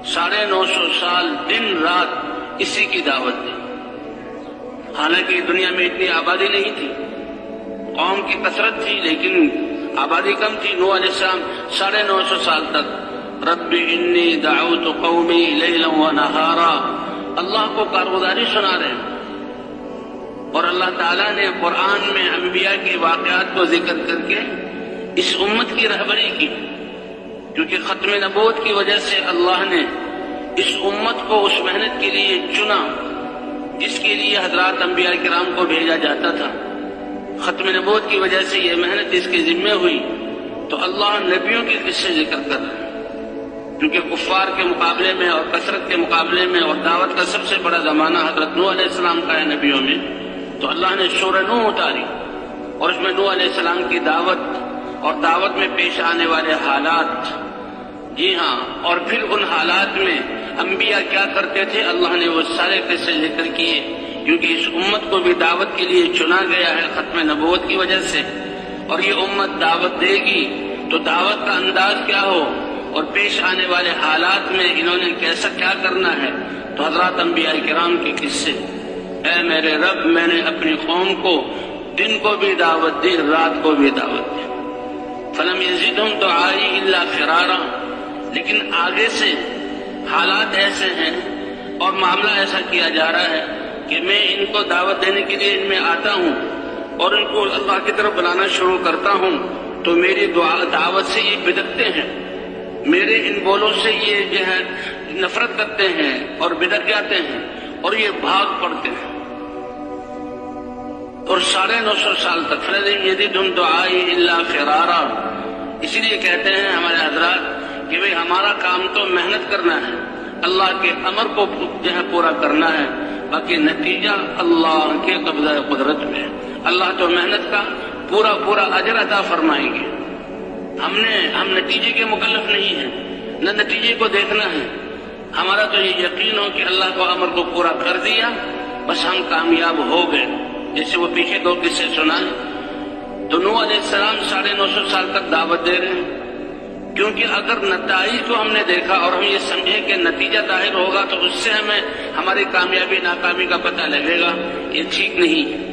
950 سال دن رات اسی کی دعوت دی۔ حالانکہ دنیا میں اتنی آبادی نہیں تھی، قوم کی کثرت تھی لیکن آبادی کم تھی۔ نوح علیہ السلام 950 سال تک رب انی دعوت قومی لیلا و نہارا اللہ کو کارگزاری سنا رہے ہیں۔ اور اللہ تعالیٰ نے قرآن میں انبیاء کے واقعات کو ذکر کر کے اس امت کی رہبری کی، کیونکہ ختم نبوت کی وجہ سے اللہ نے اس امت کو اس محنت کے لیے چنا جس کے لیے حضرات انبیاء کرام کو بھیجا جاتا تھا۔ ختم نبوت کی وجہ سے یہ محنت اس کے ذمہ ہوئی، تو اللہ نبیوں کے قصے ذکر کر رہے ہیں، کیونکہ کفار کے مقابلے میں اور کثرت کے مقابلے میں اور دعوت کا سب سے بڑا زمانہ حضرت نوح علیہ السلام کا ہے نبیوں میں۔ تو اللہ نے سورہ نوح اتاری اور اس میں نوح علیہ السلام کی دعوت اور دعوت میں پیش آنے والے حالات، جی ہاں، اور پھر ان حالات میں انبیاء کیا کرتے تھے اللہ نے وہ سارے قصے ذکر کیے، کیونکہ اس امت کو بھی دعوت کے لیے چنا گیا ہے ختم نبوت کی وجہ سے، اور یہ امت دعوت دے گی تو دعوت کا انداز کیا ہو اور پیش آنے والے حالات میں انہوں نے کیسا کیا کرنا ہے۔ تو حضرات انبیاء کرام کے قصے، اے میرے رب میں نے اپنی قوم کو دن کو بھی دعوت دی رات کو بھی دعوت دی، فلم یزدہم دعائی الا فرارا، لیکن آگے سے حالات ایسے ہیں اور معاملہ ایسا کیا جا رہا ہے کہ میں ان کو دعوت دینے کے لیے ان میں آتا ہوں اور ان کو اللہ کی طرف بلانا شروع کرتا ہوں تو میری دعوت سے یہ بدکتے ہیں، میرے ان بولوں سے یہ جو ہے نفرت کرتے ہیں اور بدک جاتے ہیں اور یہ بھاگ پڑتے ہیں۔ اور 950 سال تک فلم یزدہم دعائی الا فرارا، اسی لیے کہتے ہیں ہمارے حضرات کہ بھئی ہمارا کام تو محنت کرنا ہے، اللہ کے امر کو جو ہے پورا کرنا ہے، باقی نتیجہ اللہ کے قبضہ قدرت میں ہے۔ اللہ تو محنت کا پورا اجر عطا فرمائیں گے۔ ہم نتیجے کے مکلف نہیں ہیں، نہ نتیجے کو دیکھنا ہے، ہمارا تو یہ یقین ہو کہ اللہ کو امر کو پورا کر دیا بس ہم کامیاب ہو گئے۔ جیسے وہ پیچھے 2 قصے سنائے تو نوح علیہ السلام 950 سال تک دعوت دے رہے ہیں، کیونکہ اگر نتائج کو ہم نے دیکھا اور ہم یہ سمجھے کہ نتیجہ ظاہر ہوگا تو اس سے ہماری کامیابی ناکامی کا پتہ لگے گا، یہ ٹھیک نہیں ہے۔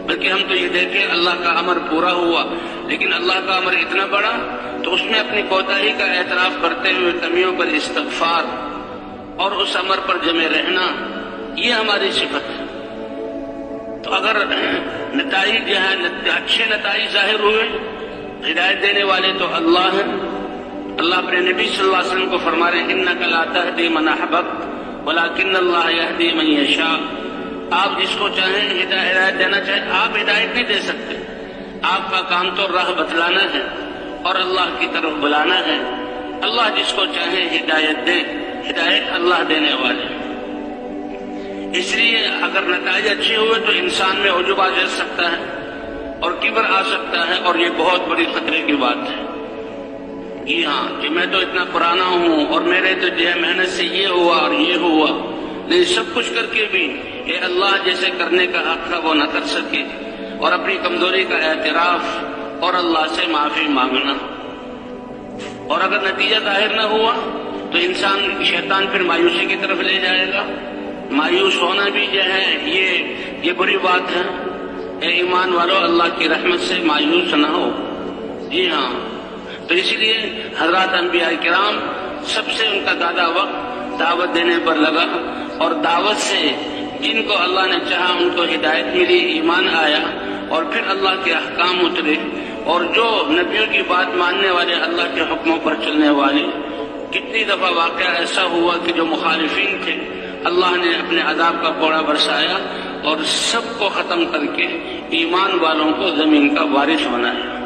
بلکہ ہم تو یہ دیکھیں اللہ کا امر پورا ہوا، لیکن اللہ کا امر اتنا بڑا تو اس میں اپنی کوتاہی کا اعتراف کرتے ہوئے کمیوں پر استغفار اور اس امر پر جمے رہنا، یہ ہماری صفت ہے۔ تو اگر نتائج جو ہے اچھے نتائج ظاہر ہوئے، ہدایت دینے والے تو اللہ ہیں۔ اللہ اپنے نبی صلی اللہ علیہ وسلم کو فرما رہے ہیں انک لا تہدی من احببت ولکن اللہ یہدی من یشاء، آپ جس کو چاہیں ہدایت دینا چاہیں، آپ ہدایت نہیں دے سکتے، آپ کا کام تو راہ بتلانا ہے اور اللہ کی طرف بلانا ہے۔ اللہ جس کو چاہیں ہدایت دے، ہدایت اللہ دینے والے ہیں۔ اس لیے اگر نتائج اچھے ہوئے تو انسان میں عجب آ جا سکتا ہے اور کبر آ سکتا ہے، اور یہ بہت بڑی خطرے کی بات ہے۔ جی ہاں، کہ میں تو اتنا پرانا ہوں اور میرے تو جو ہے محنت سے یہ ہوا اور یہ ہوا، نہیں، سب کچھ کر کے بھی کہ اللہ جیسے کرنے کا حق تھا وہ نہ کر سکے، اور اپنی کمزوری کا اعتراف اور اللہ سے معافی مانگنا۔ اور اگر نتیجہ ظاہر نہ ہوا تو انسان شیطان پھر مایوسی کی طرف لے جائے گا۔ مایوس ہونا بھی جو ہے یہ بری بات ہے۔ اے ایمان والو، اللہ کی رحمت سے مایوس نہ ہو۔ جی ہاں، تو اسی لیے حضرات انبیاء کرام سب سے ان کا زیادہ وقت دعوت دینے پر لگا، اور دعوت سے جن کو اللہ نے چاہا ان کو ہدایت ملی، ایمان آیا، اور پھر اللہ کے احکام اترے، اور جو نبیوں کی بات ماننے والے، اللہ کے حکموں پر چلنے والے، کتنی دفعہ واقعہ ایسا ہوا کہ جو مخالفین تھے اللہ نے اپنے عذاب کا کوڑا برسایا اور سب کو ختم کر کے ایمان والوں کو زمین کا وارث بنایا۔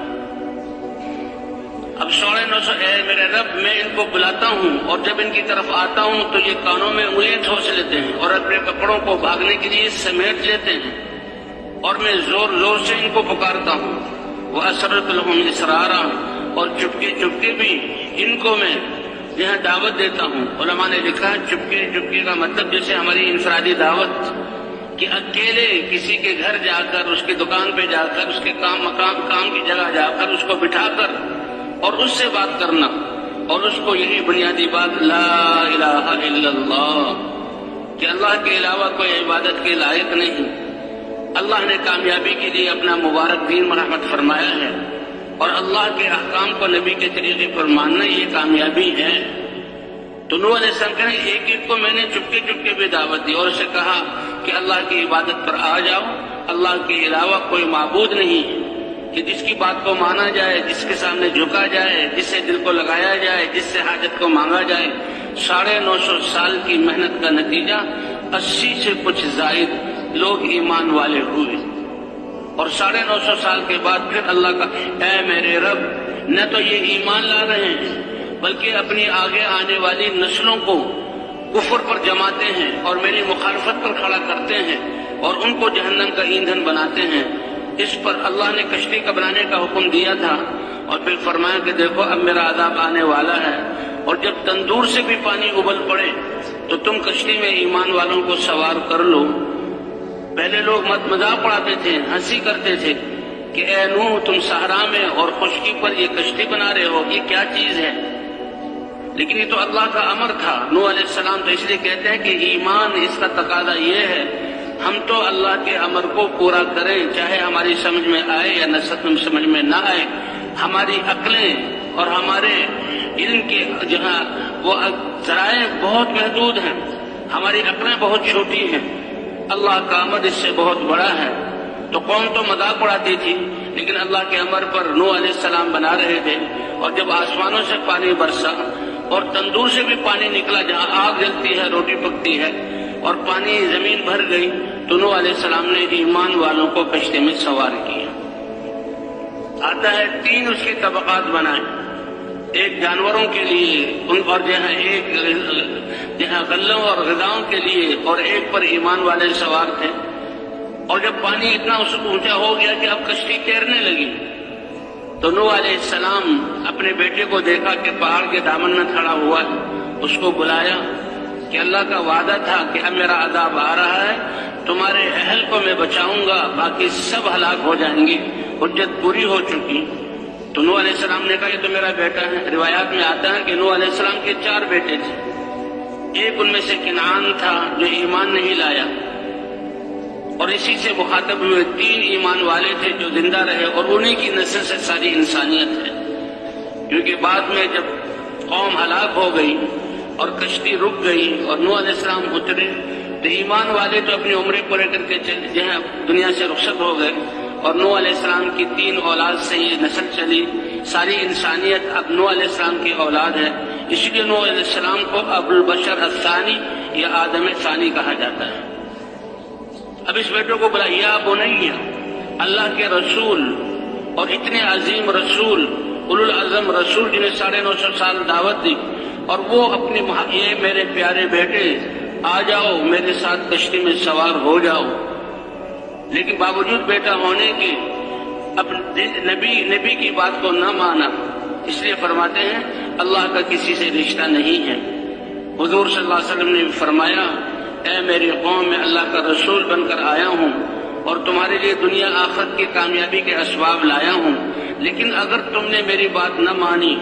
اب 950 اے میرے رب میں ان کو بلاتا ہوں اور جب ان کی طرف آتا ہوں تو یہ کانوں میں انگلیاں ٹھوس لیتے ہیں اور اپنے کپڑوں کو بھاگنے کے لیے سمیٹ لیتے ہیں، اور میں زور زور سے ان کو پکارتا ہوں۔ وَأَسْرَرْتُ لَهُمْ إِسْرَارًا، اور چپکے چپکے بھی ان کو میں یہاں دعوت دیتا ہوں۔ علماء نے لکھا چپکے کا مطلب جیسے ہماری انفرادی دعوت، کہ اکیلے کسی کے گھر جا کر، اس کی دکان پہ جا کر، اس کے کام کی جگہ جا کر اس کو بٹھا کر اور اس سے بات کرنا، اور اس کو یہی بنیادی بات لا الہ الا اللہ، کہ اللہ کے علاوہ کوئی عبادت کے لائق نہیں۔ اللہ نے کامیابی کے لیے اپنا مبارک دین مرحمت فرمایا ہے، اور اللہ کے احکام کو نبی کے طریقے پر ماننا یہ کامیابی ہے۔ تو نوح علیہ السلام کہنے ایک ایک کو میں نے چپکے چپکے بھی دعوت دی اور اسے کہا کہ اللہ کی عبادت پر آ جاؤ، اللہ کے علاوہ کوئی معبود نہیں ہے کہ جس کی بات کو مانا جائے، جس کے سامنے جھکا جائے، جس سے دل کو لگایا جائے، جس سے حاجت کو مانگا جائے۔ 950 سال کی محنت کا نتیجہ 80 سے کچھ زائد لوگ ایمان والے ہوئے، اور 950 سال کے بعد پھر اللہ کا اے میرے رب، نہ تو یہ ایمان لا رہے ہیں بلکہ اپنی آگے آنے والی نسلوں کو کفر پر جماتے ہیں اور میری مخالفت پر کھڑا کرتے ہیں اور ان کو جہنم کا ایندھن بناتے ہیں۔ اس پر اللہ نے کشتی کا بنانے کا حکم دیا تھا، اور پھر فرمایا کہ دیکھو اب میرا عذاب آنے والا ہے، اور جب تندور سے بھی پانی ابل پڑے تو تم کشتی میں ایمان والوں کو سوار کر لو۔ پہلے لوگ مذاق اڑاتے تھے، ہنسی کرتے تھے کہ اے نوح، تم صحرا میں اور خشکی پر یہ کشتی بنا رہے ہو، یہ کیا چیز ہے؟ لیکن یہ تو اللہ کا امر تھا۔ نوح علیہ السلام تو اس لیے کہتے ہیں کہ ایمان اس کا تقاضا یہ ہے ہم تو اللہ کے امر کو پورا کریں، چاہے ہماری سمجھ میں آئے یا نہ سمجھ میں نہ آئے۔ ہماری عقلیں اور ہمارے علم کے جہاں وہ ذرائع بہت محدود ہیں، ہماری عقلیں بہت چھوٹی ہیں، اللہ کا امر اس سے بہت بڑا ہے۔ تو قوم تو مذاق اڑاتی تھی، لیکن اللہ کے امر پر نوح علیہ السلام بنا رہے تھے، اور جب آسمانوں سے پانی برسا اور تندور سے بھی پانی نکلا، جہاں آگ جلتی ہے، روٹی پکتی ہے، اور پانی زمین بھر گئی، تو نوح علیہ السلام نے ایمان والوں کو کشتی میں سوار کیا۔ آتا ہے 3 اس کی طبقات بنائے، ایک جانوروں کے لیے اور جہاں غلوں اور غذاؤں کے لیے، اور ایک پر ایمان والے سوار تھے۔ اور جب پانی اتنا اونچا ہو گیا کہ اب کشتی تیرنے لگی، تو نوح علیہ السلام اپنے بیٹے کو دیکھا کہ پہاڑ کے دامن میں کھڑا ہوا ہے، اس کو بلایا کہ اللہ کا وعدہ تھا کہ اب میرا عذاب آ رہا ہے، تمہارے اہل کو میں بچاؤں گا، باقی سب ہلاک ہو جائیں گے، حجت پوری ہو چکی۔ تو نوح علیہ السلام نے کہا یہ تو میرا بیٹا ہے۔ روایات میں آتا ہے کہ نوح علیہ السلام کے 4 بیٹے تھے، ایک ان میں سے کنعان تھا جو ایمان نہیں لایا، اور اسی سے مخاطب ہوئے 3 ایمان والے تھے جو زندہ رہے، اور انہی کی نسل سے ساری انسانیت ہے۔ کیونکہ بعد میں جب قوم ہلاک ہو گئی اور کشتی رک گئی اور نوح علیہ السلام اترے، تو ایمان والے تو اپنی عمریں پورے کر کے دنیا سے رخصت ہو گئے، اور نوح علیہ السلام کی 3 اولاد سے یہ نسل چلی، ساری انسانیت اب نوح علیہ السلام کی اولاد ہے۔ اس لیے نوح علیہ السلام کو ابو البشر الثانی یا آدم ثانی کہا جاتا ہے۔ اب اس بیٹوں کو بلا یا بنیا، اللہ کے رسول اور اتنے عظیم رسول، اولو العزم رسول جنہیں 950 سال دعوت دی، اور وہ اپنے یہ میرے پیارے بیٹے آ جاؤ میرے ساتھ کشتی میں سوار ہو جاؤ۔ لیکن باوجود بیٹا ہونے کے اب نبی کی بات کو نہ مانا، اس لیے فرماتے ہیں اللہ کا کسی سے رشتہ نہیں ہے۔ حضور صلی اللہ علیہ وسلم نے فرمایا اے میری قوم، میں اللہ کا رسول بن کر آیا ہوں اور تمہارے لیے دنیا آخرت کی کامیابی کے اسباب لایا ہوں، لیکن اگر تم نے میری بات نہ مانی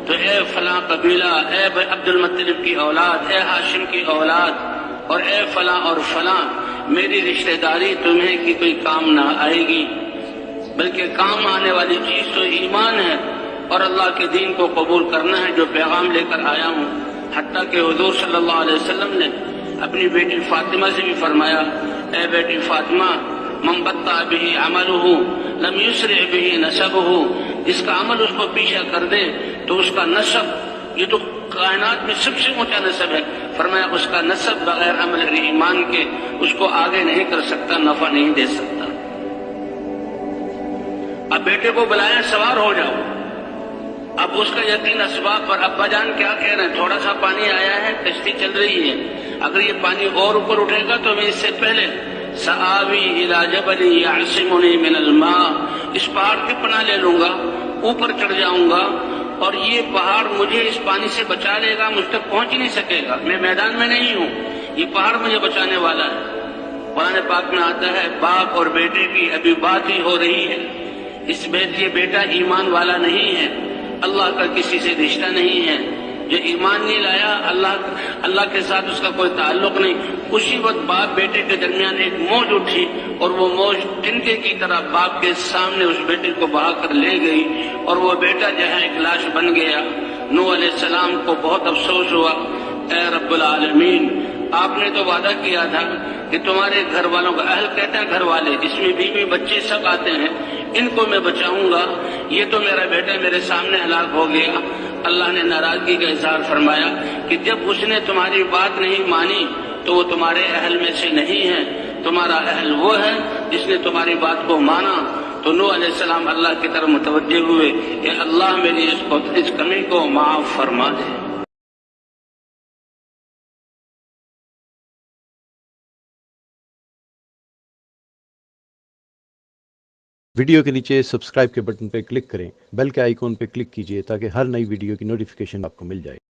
تو اے فلاں قبیلہ، اے عبد المطلب کی اولاد، اے ہاشم کی اولاد، اور اے فلاں اور فلاں، میری رشتہ داری تمہیں کی کوئی کام نہ آئے گی، بلکہ کام آنے والی چیز تو ایمان ہے اور اللہ کے دین کو قبول کرنا ہے جو پیغام لے کر آیا ہوں۔ حتیٰ کہ حضور صلی اللہ علیہ وسلم نے اپنی بیٹی فاطمہ سے بھی فرمایا اے بیٹی فاطمہ، من بطأ به عمله لم يسرع به نسبه، جس کا عمل اس کو پیچھے کر دے تو اس کا نسب، یہ تو کائنات میں سب سے اونچا نسب ہے، فرمایا اس کا نسب بغیر عمل ایمان کے اس کو آگے نہیں کر سکتا، نفع نہیں دے سکتا۔ اب بیٹے کو بلایا سوار ہو جاؤ، اب اس کا یقین اسباب پر، ابا جان کیا کہہ رہے ہیں، تھوڑا سا پانی آیا ہے، کشتی چل رہی ہے، اگر یہ پانی اور اوپر اٹھے گا تو میں اس سے پہلے سآوی الی جبل یعصمنی من الماء، اس پہاڑ کی پناہ لے لوں گا، اوپر چڑھ جاؤں گا اور یہ پہاڑ مجھے اس پانی سے بچا لے گا، مجھ تک پہنچ ہی نہیں سکے گا، میں میدان میں نہیں ہوں، یہ پہاڑ مجھے بچانے والا ہے۔ قرآن پاک میں آتا ہے باپ اور بیٹے کی ابھی بات ہی ہو رہی ہے، یہ بیٹا ایمان والا نہیں ہے، اللہ کا کسی سے رشتہ نہیں ہے، جو ایمان نہیں لایا، اللہ کے ساتھ اس کا کوئی تعلق نہیں، اسی وقت باپ بیٹے کے درمیان ایک موج اٹھی اور وہ موج تنکے کی طرح باپ کے سامنے اس بیٹے کو بہا کر لے گئی اور وہ بیٹا جو ہے ایک لاش بن گیا۔ نوح علیہ السلام کو بہت افسوس ہوا، اے رب العالمین، آپ نے تو وعدہ کیا تھا کہ تمہارے گھر والوں کا، اہل کہتے ہیں گھر والے، اس میں بیوی بچے سب آتے ہیں، ان کو میں بچاؤں گا، یہ تو میرا بیٹا میرے سامنے ہلاک ہو گیا۔ اللہ نے ناراضگی کا اظہار فرمایا کہ جب اس نے تمہاری بات نہیں مانی تو وہ تمہارے اہل میں سے نہیں ہے، تمہارا اہل وہ ہے جس نے تمہاری بات کو مانا۔ تو نوح علیہ السلام اللہ کی طرف متوجہ ہوئے کہ اللہ میری اس کمی کو معاف فرما دے۔ ویڈیو کے نیچے سبسکرائب کے بٹن پہ کلک کریں، بیل کے آئیکن پہ کلک کیجئے تاکہ ہر نئی ویڈیو کی نوٹیفیکیشن آپ کو مل جائے۔